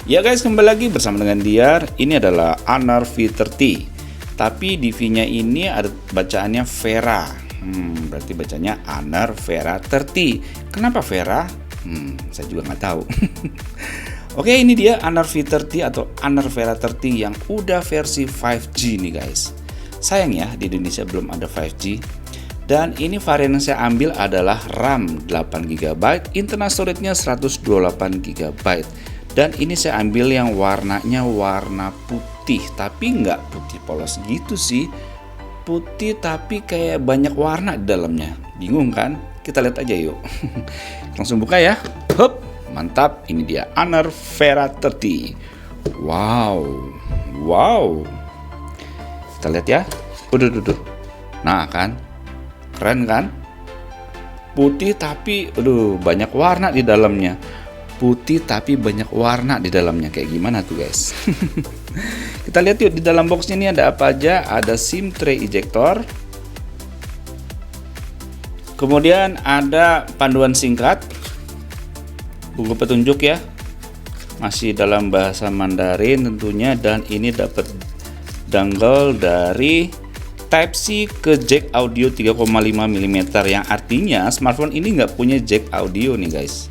Ya guys, kembali lagi bersama dengan Diar. Ini adalah Honor V30. Tapi di V-nya ini ada bacaannya Vera. Berarti bacanya Honor Vera 30. Kenapa Vera? Saya juga nggak tahu. Oke, ini dia Honor V30 atau Honor Vera 30 yang udah versi 5G nih guys. Sayang ya, di Indonesia belum ada 5G. Dan ini varian yang saya ambil adalah RAM 8GB, internal storage-nya 128GB. Dan ini saya ambil yang warnanya warna putih, tapi nggak putih polos gitu sih. Putih tapi kayak banyak warna di dalamnya. Bingung kan? Kita lihat aja yuk. Langsung buka ya. Hup, mantap. Ini dia Honor Vera 30. Wow. Kita lihat ya. Udah. Nah kan, keren kan? Putih tapi, banyak warna di dalamnya. Putih tapi banyak warna di dalamnya, kayak gimana tuh guys? Kita lihat yuk di dalam boxnya ini ada apa aja. Ada SIM tray ejector, kemudian ada panduan singkat, buku petunjuk ya, masih dalam bahasa Mandarin tentunya. Dan ini dapat dongle dari Type-C ke jack audio 3,5 mm, yang artinya smartphone ini nggak punya jack audio nih guys.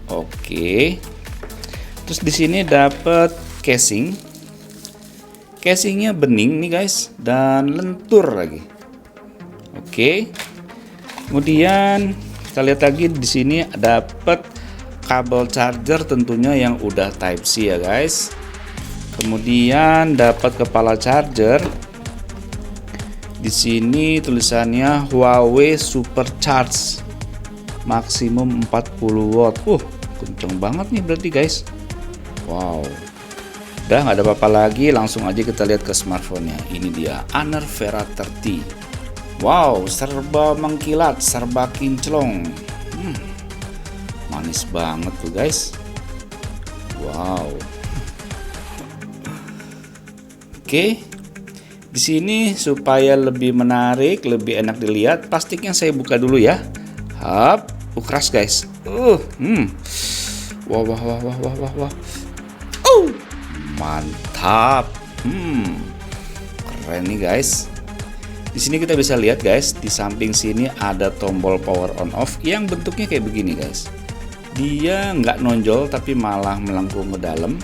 Oke. Terus di sini dapat casing. Casingnya bening nih guys dan lentur lagi. Oke. Kemudian kita lihat lagi di sini dapat kabel charger tentunya yang udah Type-C ya guys. Kemudian dapat kepala charger. Di sini tulisannya Huawei Supercharge maksimum 40 watt. Kenceng banget nih berarti guys. Wow. Udah nggak ada apa-apa lagi, langsung aja kita lihat ke smartphone-nya. Ini dia Honor Vera 30. Wow, serba mengkilat, serba kinclong. Manis banget tuh guys. Wow. Oke. Di sini supaya lebih menarik, lebih enak dilihat, plastiknya saya buka dulu ya. Hap, keras guys. Wah. Mantap. Keren nih guys. Di sini kita bisa lihat guys, di samping sini ada tombol power on off yang bentuknya kayak begini guys. Dia nggak nonjol tapi malah melengkung ke dalam.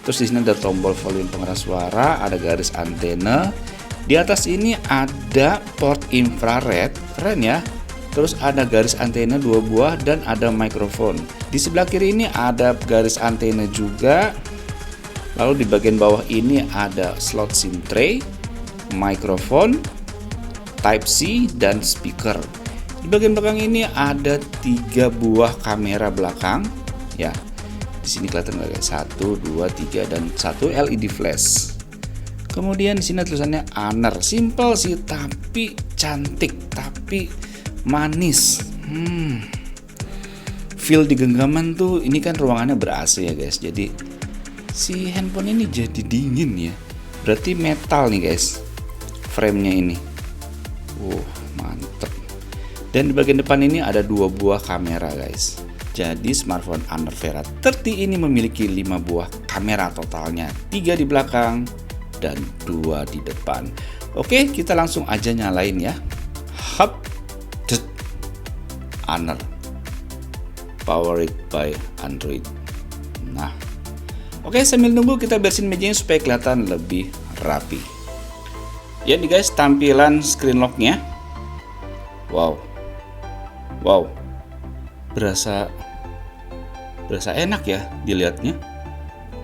Terus di sini ada tombol volume pengeras suara, ada garis antena. Di atas ini ada port infrared, keren ya. Terus ada garis antena 2 buah dan ada mikrofon. Di sebelah kiri ini ada garis antena juga. Lalu di bagian bawah ini ada slot SIM tray, mikrofon, Type-C dan speaker. Di bagian belakang ini ada 3 buah kamera belakang. Ya, di sini kelihatan nggak guys? 1, 2, 3 dan 1 LED flash. Kemudian di sini tulisannya Honor. Simple sih tapi cantik, tapi manis. Feel di genggaman tuh, ini kan ruangannya ber-AC ya guys. Jadi si handphone ini jadi dingin ya. Berarti metal nih guys. Frame-nya ini. Mantep. Dan di bagian depan ini ada 2 buah kamera guys. Jadi smartphone Honor Vera 30 ini memiliki 5 buah kamera totalnya. 3 di belakang dan 2 di depan. Oke, kita langsung aja nyalain ya. Hap. Honor powered by Android. Nah, oke, sambil nunggu kita bersihin mejanya supaya kelihatan lebih rapi. Ya nih guys, tampilan screen lock-nya. Wow. Berasa enak ya dilihatnya.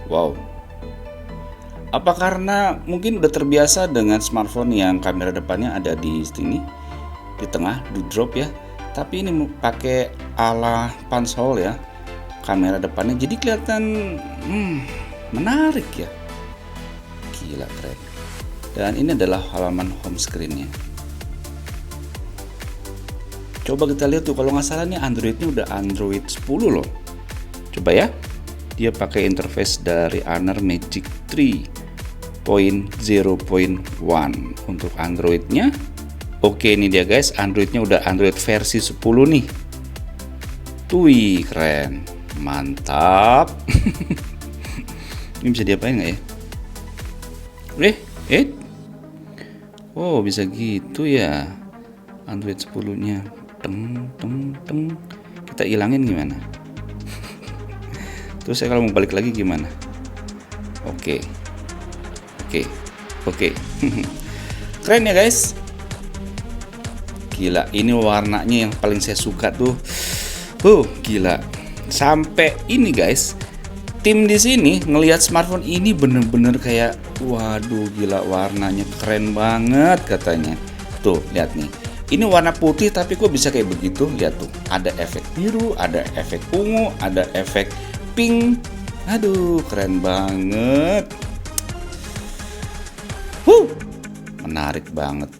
Wow. Apa karena mungkin udah terbiasa dengan smartphone yang kamera depannya ada di sini, di tengah, di drop ya. Tapi ini pakai ala punch hole ya, kamera depannya, jadi kelihatan menarik ya. Gila, keren. Dan ini adalah halaman home screen-nya. Coba kita lihat tuh, kalau nggak salah nih Android-nya udah Android 10 loh. Coba ya. Dia pakai interface dari Honor Magic 3.0.1 untuk Android-nya. Oke, ini dia guys, Android-nya udah Android versi 10 nih. Wih, keren. Mantap. Ini bisa diapain nggak ya? Oh, bisa gitu ya. Android 10-nya. Teng. Kita hilangin gimana? Terus saya kalau mau balik lagi gimana? Oke. Keren ya guys. Gila, ini warnanya yang paling saya suka tuh. Gila. Sampai ini guys, tim di sini ngelihat smartphone ini bener-bener kayak, waduh gila, warnanya keren banget katanya. Tuh, lihat nih. Ini warna putih tapi kok bisa kayak begitu? Lihat tuh, ada efek biru, ada efek ungu, ada efek pink. Aduh, keren banget. Menarik banget.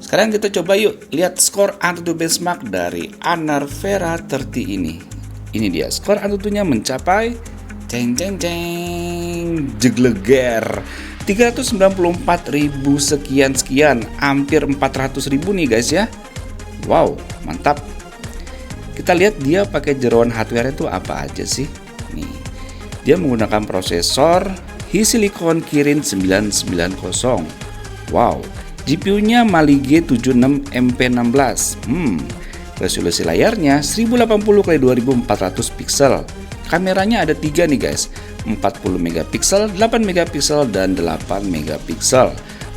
Sekarang kita coba yuk lihat skor AnTuTu benchmark dari Honor Vera 30 ini. Ini dia, skor AnTuTu-nya mencapai jegleger 394.000 sekian, hampir 400.000 nih guys ya. Wow, mantap. Kita lihat dia pakai jeroan hardware itu apa aja sih. Nih, dia menggunakan prosesor Silicon Kirin 990. Wow, GPU-nya Mali G76 MP16. Resolusi layarnya 1080x2400 pixel. Kameranya ada 3 nih guys, 40 megapiksel, 8 megapiksel, dan 8 megapiksel.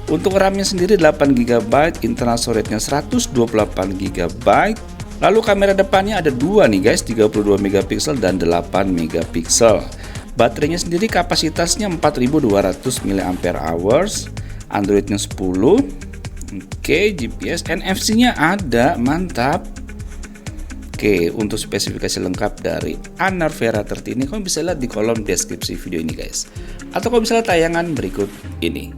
Untuk RAM-nya sendiri 8 GB, internal storage-nya 128 GB. Lalu kamera depannya ada 2 nih guys, 32 megapiksel dan 8 megapiksel. Baterainya sendiri kapasitasnya 4200 mAh. Android-nya 10. Oke, GPS, NFC-nya ada, mantap. Oke, untuk spesifikasi lengkap dari Honor Vera 30 ini kamu bisa lihat di kolom deskripsi video ini guys. Atau kamu bisa lihat tayangan berikut ini.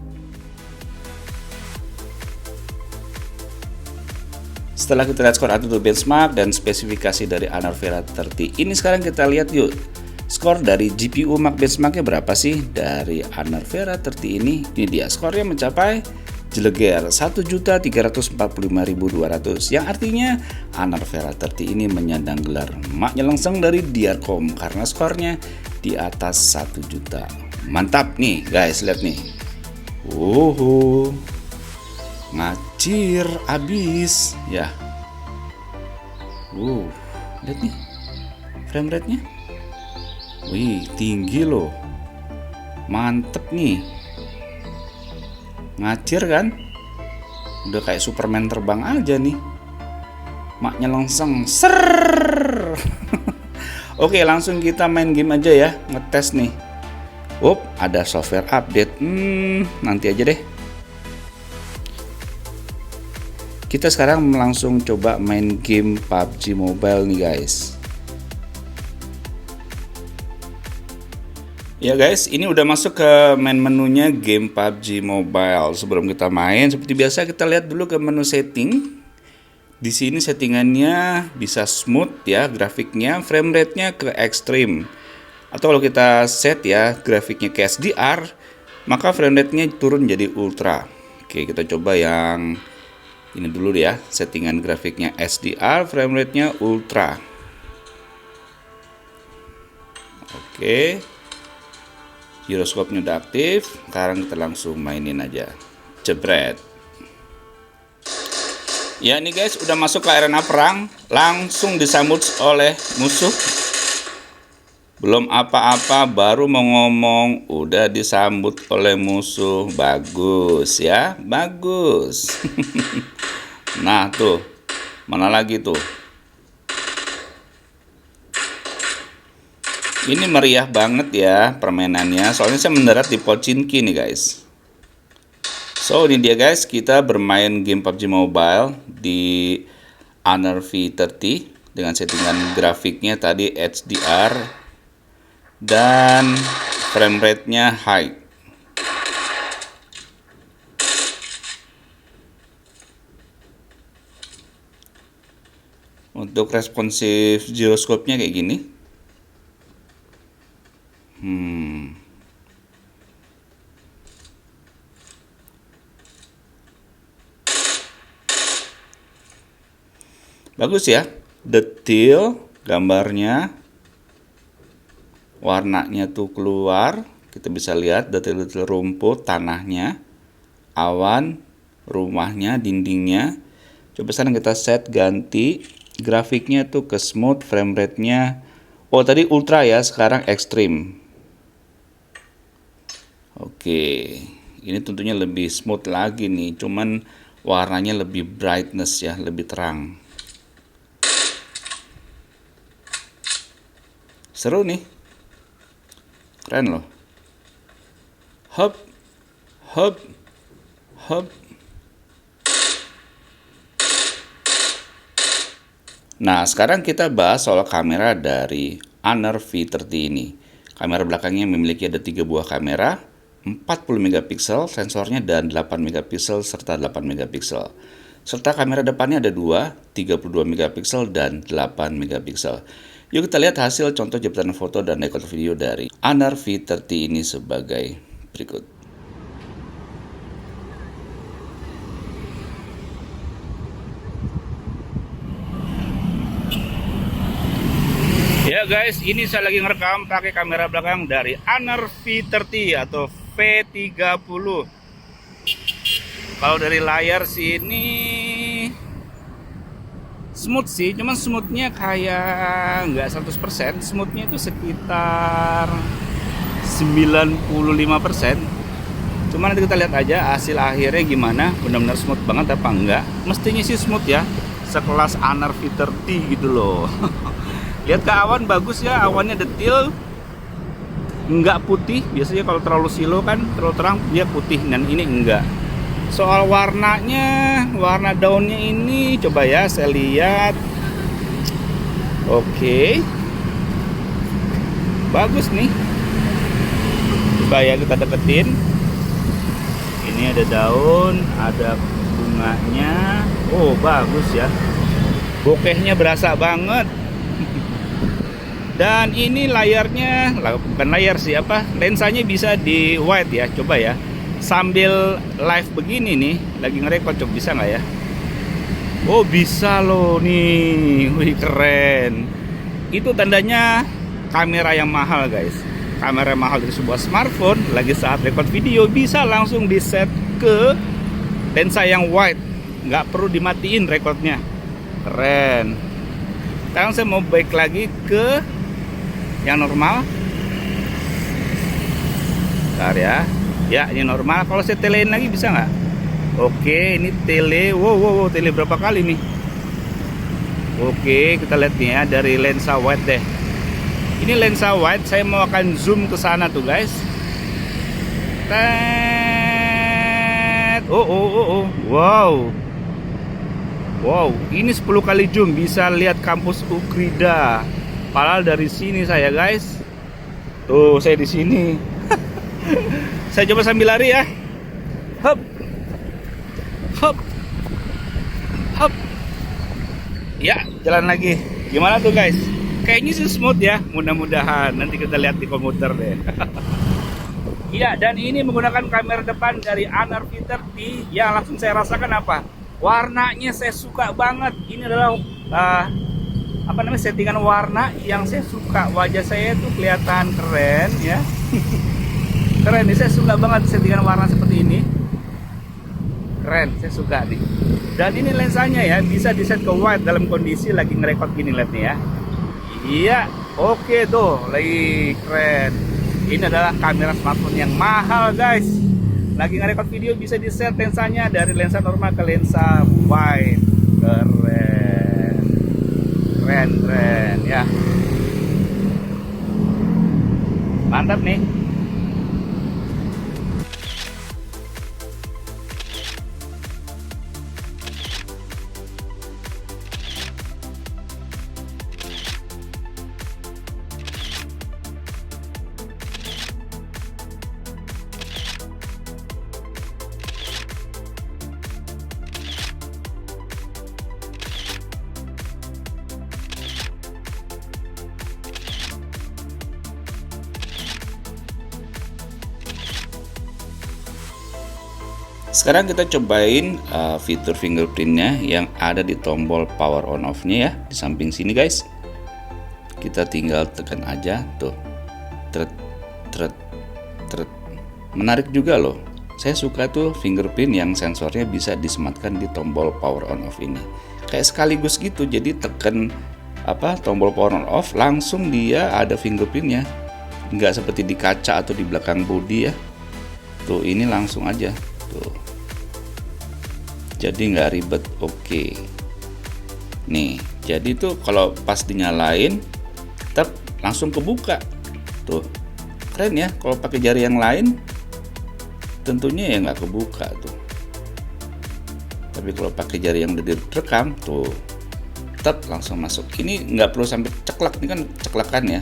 Setelah kita lihat skor AnTuTu benchmark dan spesifikasi dari Honor Vera 30 ini, sekarang kita lihat yuk skor dari GPU Max benchmarknya berapa sih dari Honor Vera 30 ini. Ini dia, skornya mencapai jeleger 1.345.200, yang artinya Honor Vera 30 ini menyandang gelar mak nyelengseng dari Diarcom karena skornya di atas 1 juta. Mantap nih guys, lihat nih. Ngacir abis ya. Lihat nih frame rate-nya. Wih, tinggi loh. Mantep nih. Ngacir kan? Udah kayak Superman terbang aja nih. Maknya langsung ser. Oke, langsung kita main game aja ya, ngetes nih. Ada software update. Nanti aja deh. Kita sekarang langsung coba main game PUBG Mobile nih guys. Ya guys, ini udah masuk ke main menunya game PUBG Mobile. Sebelum kita main, seperti biasa kita lihat dulu ke menu setting. Di sini settingannya bisa smooth ya, grafiknya, frame rate-nya ke extreme. Atau kalau kita set ya grafiknya ke SDR, maka frame rate-nya turun jadi ultra. Oke, kita coba yang ini dulu ya, settingan grafiknya SDR, frame rate-nya ultra. Oke. Giroskopnya udah aktif. Sekarang kita langsung mainin aja. Jebret. Ya nih guys, udah masuk ke arena perang. Langsung disambut oleh musuh. Belum apa-apa, baru mau ngomong udah disambut oleh musuh. Bagus ya, bagus. Nah tuh, mana lagi tuh. Ini meriah banget ya permainannya. Soalnya saya mendarat di Pochinki nih guys. So ini dia guys, kita bermain game PUBG Mobile di Honor V30 dengan settingan grafiknya tadi HDR dan frame rate-nya high. Untuk responsif giroskopnya kayak gini. Bagus ya, detail gambarnya. warnanya tuh keluar. Kita bisa lihat detail-detail rumput, tanahnya, awan, rumahnya, dindingnya. Coba sekarang kita set ganti grafiknya tuh ke smooth, frame rate-nya. Oh, tadi ultra ya, sekarang ekstrim. Oke, ini tentunya lebih smooth lagi nih, cuman warnanya lebih brightness ya, lebih terang. Seru nih, keren loh. Hop, hop, hop. Nah, sekarang kita bahas soal kamera dari Honor V30 ini. Kamera belakangnya memiliki ada 3 buah kamera, 40 megapiksel sensornya dan 8 megapiksel serta 8 megapiksel. Serta kamera depannya ada 2, 32 megapiksel dan 8 megapiksel. Yuk kita lihat hasil contoh jepretan foto dan rekod video dari Honor V30 ini sebagai berikut. Ya guys, ini saya lagi ngerekam pakai kamera belakang dari Honor V30 atau V30. Kalau dari layar sini smooth sih, cuman smoothnya kayak nggak 100%, smoothnya itu sekitar 95%. Cuman nanti kita lihat aja hasil akhirnya gimana, benar-benar smooth banget apa enggak. Mestinya sih smooth ya, sekelas Honor V30 gitu loh. Lihat ke awan bagus ya, awannya detail, nggak putih. Biasanya kalau terlalu silo kan terlalu terang dia putih, dan ini enggak. Soal warnanya, warna daunnya ini coba ya saya lihat. Oke, bagus nih. Coba ya kita deketin. Ini ada daun, ada bunganya. Oh bagus ya, bokehnya berasa banget. Dan ini layarnya, bukan layar sih, lensanya bisa di wide ya. Coba ya, sambil live begini nih, lagi ngerekord, coba bisa nggak ya? Oh bisa loh nih, wih keren. Itu tandanya kamera yang mahal guys. Kamera mahal dari sebuah smartphone, lagi saat rekod video bisa langsung di set ke lensa yang wide, nggak perlu dimatiin rekodnya. Keren. Sekarang saya mau balik lagi ke yang normal. Bentar ya. Ya, ini normal. Kalau saya telein lagi bisa nggak? Oke, ini tele. Wow, tele berapa kali nih? Oke, kita lihat nih ya dari lensa wide deh. Ini lensa wide, saya mau akan zoom ke sana tuh guys. Oh. Wow, ini 10 kali zoom bisa lihat kampus Ukrida. Padahal dari sini saya guys. Tuh saya di sini. Saya coba sambil lari ya. Hop. Hop. Hop. Ya, jalan lagi. Gimana tuh guys? Kayaknya sih smooth ya. Mudah-mudahan nanti kita lihat di komputer deh. Iya, dan ini menggunakan kamera depan dari Honor V30 yang langsung saya rasakan apa? Warnanya saya suka banget. Ini adalah settingan warna yang saya suka. Wajah saya tuh kelihatan keren ya. Keren nih, saya suka banget settingan warna seperti ini. Keren, saya suka nih. Dan ini lensanya ya bisa di set ke wide dalam kondisi lagi ngerekord gini, lihat nih ya. Iya, oke tuh, lagi keren. Ini adalah kamera smartphone yang mahal guys. Lagi ngerekord video bisa di set lensanya dari lensa normal ke lensa wide. Keren ya, mantap nih. Sekarang kita cobain fitur fingerprintnya yang ada di tombol power on off nya ya, di samping sini guys. Kita tinggal tekan aja tuh. Tret, tret, tret. Menarik juga loh. Saya suka tuh fingerprint yang sensornya bisa disematkan di tombol power on off ini. Kayak sekaligus gitu, jadi tekan tombol power on off, langsung dia ada fingerprintnya. Nggak seperti di kaca atau di belakang bodi ya. Tuh, ini langsung aja. Tuh. Jadi nggak ribet. Oke. Nih, jadi tuh kalau pas dinyalain, langsung kebuka. Tuh, keren ya. Kalau pakai jari yang lain, tentunya ya nggak kebuka tuh. Tapi kalau pakai jari yang udah direkam tuh, langsung masuk. Ini nggak perlu sampai ceklek, ini kan ceklekan ya.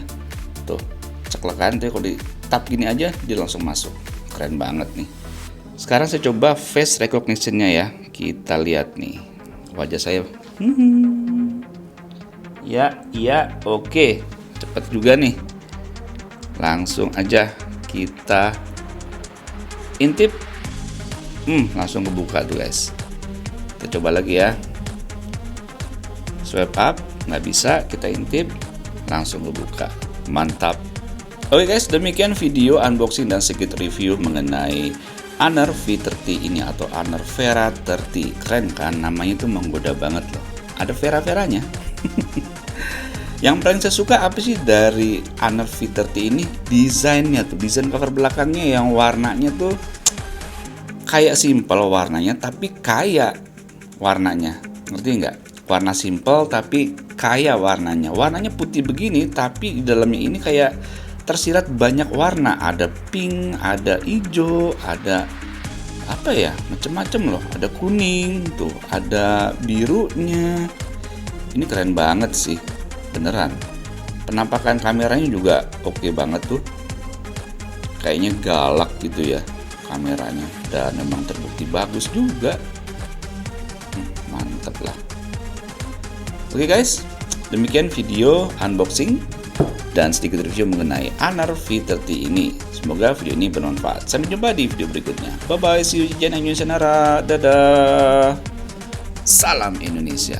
Tuh, ceklekan tuh, kalau di tap gini aja dia langsung masuk. Keren banget nih. Sekarang saya coba face recognition-nya ya. Kita lihat nih wajah saya. Iya, oke. Cepet juga nih. Langsung aja kita intip, langsung kebuka tuh guys. Kita coba lagi ya. Swipe up, nggak bisa, kita intip, langsung kebuka. Mantap. Oke guys, demikian video unboxing dan sedikit review mengenai Honor V30 ini atau Honor Vera 30. Keren kan, namanya tuh menggoda banget loh. Ada Vera-veranya. Yang paling saya suka apa sih dari Honor V30 ini? Desainnya tuh, desain cover belakangnya yang warnanya tuh kayak simple warnanya tapi kaya warnanya. Ngerti nggak? Warna simple tapi kaya warnanya. Warnanya putih begini tapi di dalamnya ini kayak tersirat banyak warna. Ada pink, ada hijau, ada apa ya? Macem-macem loh. Ada kuning tuh, ada birunya. Ini keren banget sih. Beneran, penampakan kameranya juga oke banget tuh, kayaknya galak gitu ya kameranya, dan memang terbukti bagus juga. Mantep lah. Oke guys, demikian video unboxing dan sedikit review mengenai Honor V30 ini. Semoga video ini bermanfaat. Sampai jumpa di video berikutnya. Bye bye, see you di channel Indonesia Nara. Dadah, salam Indonesia.